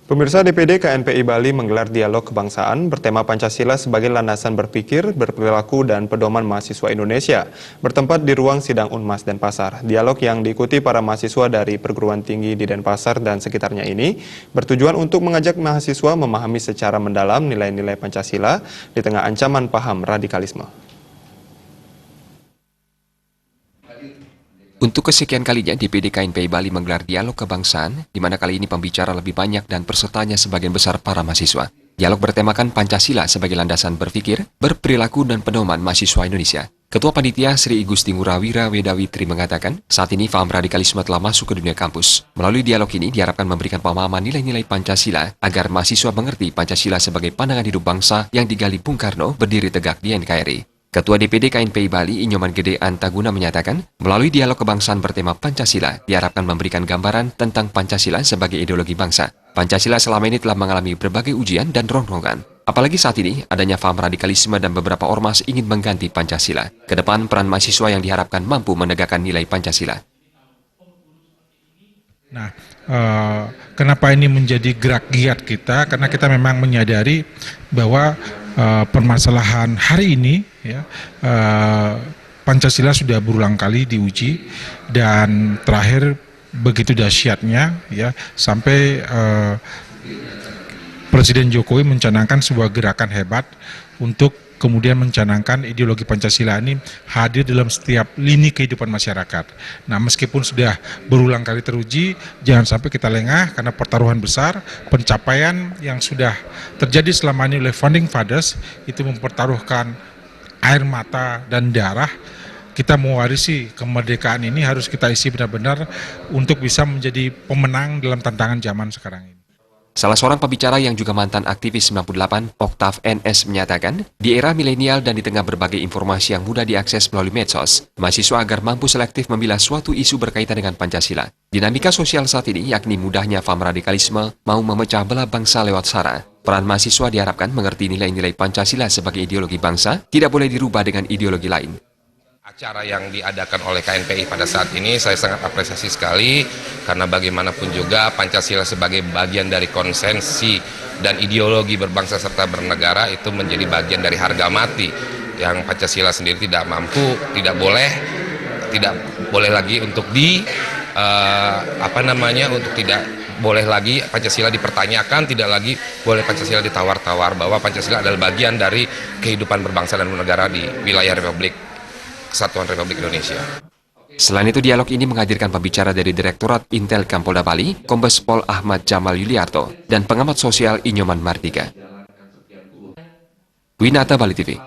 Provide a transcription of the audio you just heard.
Pemirsa, DPD KNPI Bali menggelar dialog kebangsaan bertema Pancasila sebagai landasan berpikir, berperilaku, dan pedoman mahasiswa Indonesia, bertempat di ruang sidang Unmas Denpasar. Dialog yang diikuti para mahasiswa dari perguruan tinggi di Denpasar dan sekitarnya ini bertujuan untuk mengajak mahasiswa memahami secara mendalam nilai-nilai Pancasila di tengah ancaman paham radikalisme. Untuk kesekian kalinya, DPD KNPI Bali menggelar dialog kebangsaan, di mana kali ini pembicara lebih banyak dan pesertanya sebagian besar para mahasiswa. Dialog bertemakan Pancasila sebagai landasan berpikir, berperilaku, dan pedoman mahasiswa Indonesia. Ketua Panitia Sri Igusti Ngurawira Wedawitri mengatakan, saat ini paham radikalisme telah masuk ke dunia kampus. Melalui dialog ini diharapkan memberikan pemahaman nilai-nilai Pancasila agar mahasiswa mengerti Pancasila sebagai pandangan hidup bangsa yang digali Bung Karno berdiri tegak di NKRI. Ketua DPD KNPI Bali, Inyoman Gede Antaguna menyatakan, melalui dialog kebangsaan bertema Pancasila, diharapkan memberikan gambaran tentang Pancasila sebagai ideologi bangsa. Pancasila selama ini telah mengalami berbagai ujian dan rongrongan. Apalagi saat ini, adanya paham radikalisme dan beberapa ormas ingin mengganti Pancasila. Kedepan, peran mahasiswa yang diharapkan mampu menegakkan nilai Pancasila. Nah, kenapa ini menjadi gerak giat kita? Karena kita memang menyadari bahwa permasalahan hari ini, ya, Pancasila sudah berulang kali diuji dan terakhir begitu dahsyatnya, ya, sampai Presiden Jokowi mencanangkan sebuah gerakan hebat untuk kemudian mencanangkan ideologi Pancasila ini hadir dalam setiap lini kehidupan masyarakat. Nah, meskipun sudah berulang kali teruji, jangan sampai kita lengah karena pertaruhan besar, pencapaian yang sudah terjadi selama ini oleh Founding Fathers itu mempertaruhkan air mata dan darah. Kita mewarisi kemerdekaan ini harus kita isi benar-benar untuk bisa menjadi pemenang dalam tantangan zaman sekarang ini. Salah seorang pembicara yang juga mantan aktivis 98, Oktav NS menyatakan, di era milenial dan di tengah berbagai informasi yang mudah diakses melalui medsos, mahasiswa agar mampu selektif memilah suatu isu berkaitan dengan Pancasila. Dinamika sosial saat ini yakni mudahnya paham radikalisme mau memecah belah bangsa lewat sara. Peran mahasiswa diharapkan mengerti nilai-nilai Pancasila sebagai ideologi bangsa, tidak boleh dirubah dengan ideologi lain. Acara yang diadakan oleh KNPI pada saat ini saya sangat apresiasi sekali karena bagaimanapun juga Pancasila sebagai bagian dari konsensi dan ideologi berbangsa serta bernegara itu menjadi bagian dari harga mati yang Pancasila sendiri tidak mampu, tidak boleh lagi untuk tidak boleh lagi Pancasila dipertanyakan, tidak lagi boleh Pancasila ditawar-tawar bahwa Pancasila adalah bagian dari kehidupan berbangsa dan bernegara di wilayah Kesatuan Republik Indonesia. Selain itu, dialog ini menghadirkan pembicara dari Direktorat Intel Kampolda Bali, Kombes Pol Ahmad Jamal Yuliarto, dan pengamat sosial Inyoman Martika. Winata Bali TV.